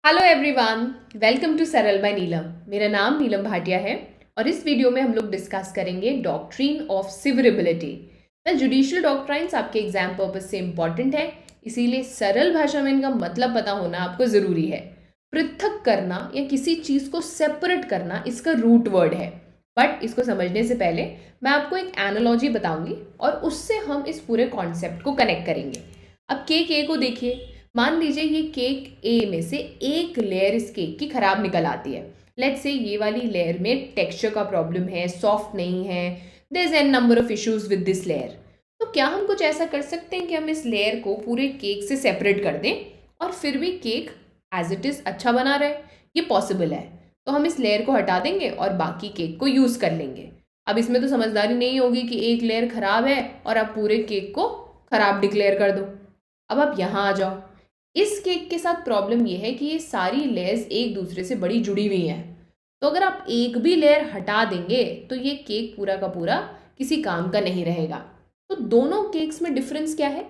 Hello everyone, welcome to सरल bye नीलम। मेरा नाम नीलम भाटिया है और इस वीडियो में हम लोग डिस्कस करेंगे डॉक्ट्रिन ऑफ सिवरेबिलिटी। जुडिशियल डॉक्ट्राइन्स आपके एग्जाम पर्पज से इंपॉर्टेंट है, इसीलिए सरल भाषा में इनका मतलब पता होना आपको ज़रूरी है। पृथक करना या किसी चीज़ को सेपरेट करना इसका रूट वर्ड है। बट इसको समझने से पहले मैं आपको एक एनालॉजी बताऊंगी और उससे हम इस पूरे कॉन्सेप्ट को कनेक्ट करेंगे। अब केक ए को देखिए। मान लीजिए ये केक ए में से एक लेयर इस केक की खराब निकल आती है। लेट्स से ये वाली लेयर में टेक्सचर का प्रॉब्लम है, सॉफ्ट नहीं है, there is an number of issues with this layer. तो क्या हम कुछ ऐसा कर सकते हैं कि हम इस लेयर को पूरे केक से सेपरेट कर दें और फिर भी केक एज इट इज़ अच्छा बना रहे? ये पॉसिबल है। तो हम इस लेयर को हटा देंगे और बाकी केक को यूज़ कर लेंगे। अब इसमें तो समझदारी नहीं होगी कि एक लेयर खराब है और आप पूरे केक को खराब डिक्लेयर कर दो। अब आप यहाँ आ जाओ। इस केक के साथ प्रॉब्लम यह है कि ये सारी लेयर्स एक दूसरे से बड़ी जुड़ी हुई हैं। तो अगर आप एक भी लेयर हटा देंगे तो ये केक पूरा का पूरा किसी काम का नहीं रहेगा। तो दोनों केक्स में डिफरेंस क्या है?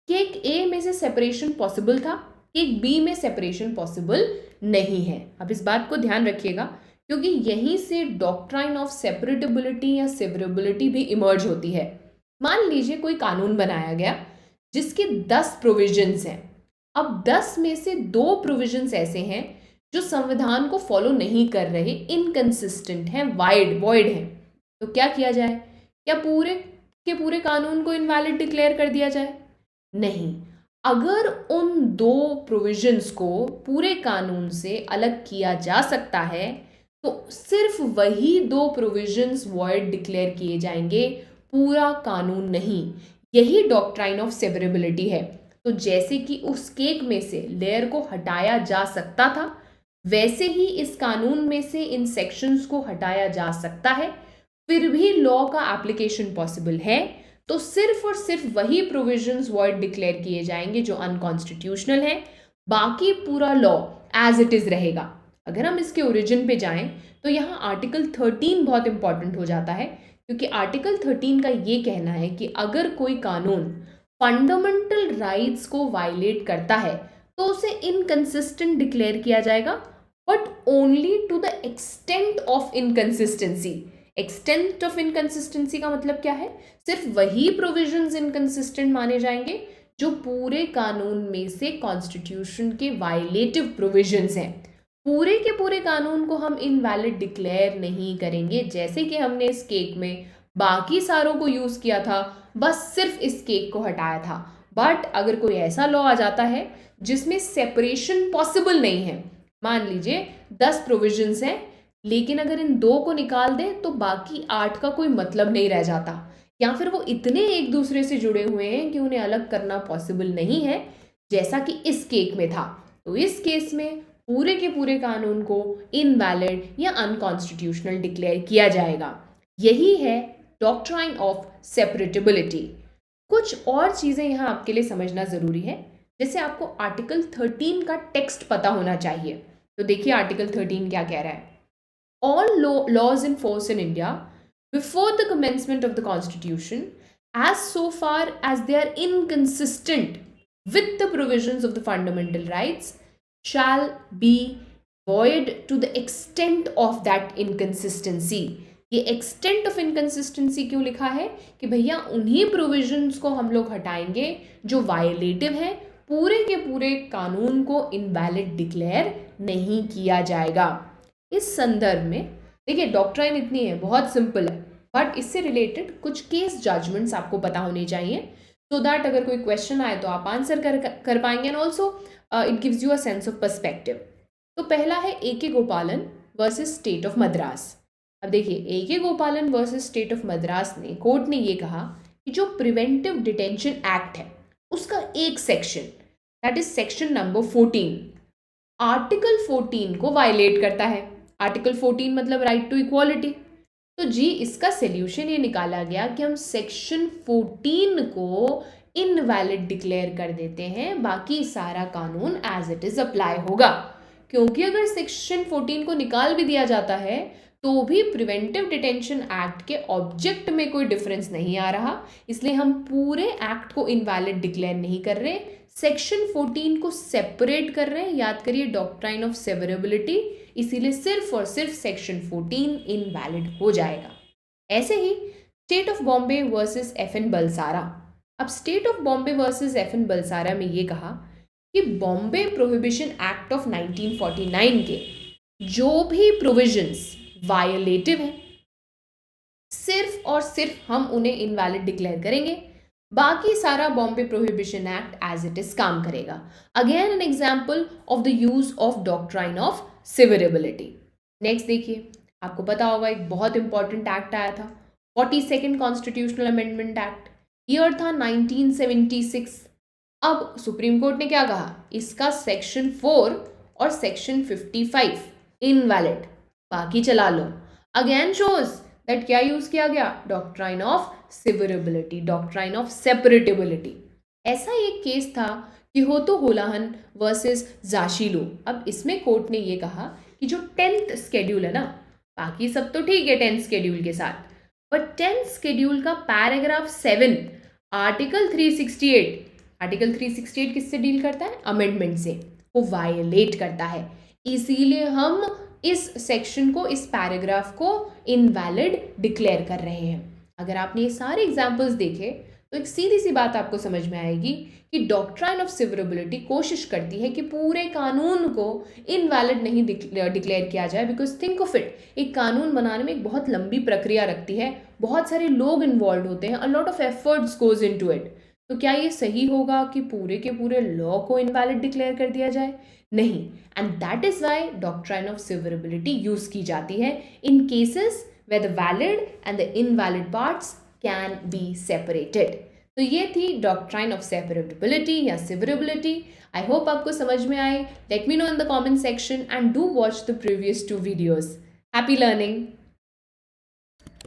केक ए में से सेपरेशन पॉसिबल था, केक बी में सेपरेशन पॉसिबल नहीं है। अब इस बात को ध्यान रखिएगा क्योंकि यहीं से डॉक्ट्राइन ऑफ सेपरेटेबिलिटी या सेवरेबिलिटी भी इमर्ज होती है। मान लीजिए कोई कानून बनाया गया जिसके 10 प्रोविजंस हैं। अब 10 में से 2 प्रोविजंस ऐसे हैं जो संविधान को फॉलो नहीं कर रहे, इनकंसिस्टेंट हैं, वॉइड हैं। तो क्या किया जाए? क्या पूरे के पूरे कानून को इनवैलिड डिक्लेयर कर दिया जाए? नहीं। अगर उन 2 प्रोविजंस को पूरे कानून से अलग किया जा सकता है तो सिर्फ वही 2 प्रोविजंस वॉइड डिक्लेयर किए जाएंगे, पूरा कानून नहीं। यही डॉक्ट्राइन ऑफ सेवरेबिलिटी है। तो जैसे कि उस केक में से लेयर को हटाया जा सकता था, वैसे ही इस कानून में से इन सेक्शंस को हटाया जा सकता है, फिर भी लॉ का एप्लीकेशन पॉसिबल है। तो सिर्फ और सिर्फ वही प्रोविजंस वॉइड डिक्लेयर किए जाएंगे जो अनकॉन्स्टिट्यूशनल है, बाकी पूरा लॉ एज इट इज रहेगा। अगर हम इसके ओरिजिन पे जाएं तो यहाँ आर्टिकल 13 बहुत इंपॉर्टेंट हो जाता है क्योंकि आर्टिकल 13 का ये कहना है कि अगर कोई कानून फंडामेंटल राइट्स को वायलेट करता है तो उसे इनकंसिस्टेंट डिक्लेयर किया जाएगा, but only to the extent of inconsistency. Extent of inconsistency का मतलब क्या है? सिर्फ वही प्रोविजंस इनकंसिस्टेंट माने जाएंगे जो पूरे कानून में से कॉन्स्टिट्यूशन के वायलेटिव प्रोविजंस हैं। पूरे के पूरे कानून को हम इनवैलिड डिक्लेयर नहीं करेंगे, जैसे कि हमने इस केक में बाकी सारों को यूज किया था, बस सिर्फ इस केक को हटाया था। बट अगर कोई ऐसा लॉ आ जाता है जिसमें सेपरेशन पॉसिबल नहीं है, मान लीजिए 10 प्रोविजंस हैं लेकिन अगर इन 2 को निकाल दें तो बाकी 8 का कोई मतलब नहीं रह जाता, या फिर वो इतने एक दूसरे से जुड़े हुए हैं कि उन्हें अलग करना पॉसिबल नहीं है, जैसा कि इस केक में था, तो इस केस में पूरे के पूरे कानून को इनवैलिड या अनकॉन्स्टिट्यूशनल डिक्लेयर किया जाएगा। यही है डॉक्ट्राइन ऑफ सेपरेटेबिलिटी। कुछ और चीज़ें यहाँ आपके लिए समझना ज़रूरी है, जैसे आपको आर्टिकल 13 का टेक्स्ट पता होना चाहिए। तो देखिए आर्टिकल 13 क्या कह रहा है। All laws in force in India before the commencement of the constitution as so far as they are inconsistent with the provisions of the fundamental rights shall be void to the extent of that inconsistency। ये extent of inconsistency क्यों लिखा है? कि भैया उन्हीं provisions को हम लोग हटाएंगे जो वायलेटिव है, पूरे के पूरे कानून को इनवैलिड डिक्लेयर नहीं किया जाएगा। इस संदर्भ में देखिए डॉक्ट्राइन इतनी है, बहुत सिंपल है, बट इससे रिलेटेड कुछ केस जजमेंट्स आपको पता होने चाहिए सो दैट अगर कोई क्वेश्चन आए तो आप आंसर कर पाएंगे, and also it gives you a sense of perspective. तो पहला है ए.के. गोपालन वर्सेस स्टेट ऑफ मद्रास। अब देखिए ए.के. गोपालन वर्सेस स्टेट ऑफ मद्रास ने, कोर्ट ने ये कहा कि जो प्रिवेंटिव डिटेंशन एक्ट है उसका एक section, that is section number 14, article 14 को वायलेट करता है। आर्टिकल 14 मतलब राइट टू इक्वालिटी। तो जी इसका सोल्यूशन ये निकाला गया कि हम सेक्शन 14 को इनवैलिड डिक्लेयर कर देते हैं, बाकी सारा कानून एज इट इज अप्लाई होगा। क्योंकि अगर सेक्शन 14 को निकाल भी दिया जाता है तो भी प्रिवेंटिव डिटेंशन एक्ट के ऑब्जेक्ट में कोई डिफरेंस नहीं आ रहा, इसलिए हम पूरे एक्ट को इनवैलिड डिक्लेयर नहीं कर रहे, सेक्शन 14 को सेपरेट कर रहे हैं। याद करिए डॉक्ट्राइन ऑफ सेवरेबिलिटी, इसीलिए सिर्फ और सिर्फ सेक्शन 14 इनवैलिड हो जाएगा। ऐसे ही state of Bombay versus FN Balsara. अब state of Bombay versus FN Balsara में ये कहा कि बॉम्बे प्रोहिबिशन एक्ट ऑफ 1949 के जो भी प्रोविजंस वायलेटिव हैं, सिर्फ और सिर्फ हम उन्हें इनवैलिड डिक्लेयर करेंगे, बाकी सारा Bombay prohibition act as it is काम करेगा। Again an example of the use of doctrine of severability. Next देखिए, आपको पता होगा एक बहुत इंपॉर्टेंट एक्ट आया था, 42nd constitutional amendment act. Year था 1976। अब सुप्रीम कोर्ट ने क्या कहा, इसका सेक्शन 4 और सेक्शन 55 इनवैलिड, बाकी चला लो। अगेन शोज दैट क्या यूज किया गया, डॉक्ट्राइन ऑफ सिवरेबिलिटी, डॉक्ट्राइन ऑफ सेपरेटेबिलिटी। ऐसा एक केस था कि होतो होलाहन वर्सेस जाशीलो। अब इसमें कोर्ट ने ये कहा कि जो 10th शेड्यूल है ना, बाकी सब तो ठीक है 10th शेड्यूल के साथ, बट 10th शेड्यूल का पैराग्राफ 7 आर्टिकल 368, आर्टिकल 368 किससे डील करता है, अमेंडमेंट से, वो वायलेट करता है। इसीलिए हम इस सेक्शन को, इस पैराग्राफ को इनवैलिड डिक्लेयर कर रहे हैं। अगर आपने ये सारे एग्जाम्पल्स देखे तो एक सीधी सी बात आपको समझ में आएगी कि डॉक्ट्राइन ऑफ सिवरेबिलिटी कोशिश करती है कि पूरे कानून को इनवैलिड नहीं डिक्लेयर किया जाए, बिकॉज थिंक ऑफ इट, एक कानून बनाने में एक बहुत लंबी प्रक्रिया रखती है, बहुत सारे लोग इन्वॉल्व होते हैं, a lot of efforts goes into it. तो क्या ये सही होगा कि पूरे के पूरे लॉ को इनवैलिड डिक्लेयर कर दिया जाए? नहीं। And that is why doctrine of severability use की जाती है in cases where the valid and the invalid parts can be separated। तो ये थी डॉक्ट्राइन ऑफ सेपरेबिलिटी या सिवरेबिलिटी। आई होप आपको समझ में आए। Let me know in the comment section and do watch the previous 2 videos। Happy learning.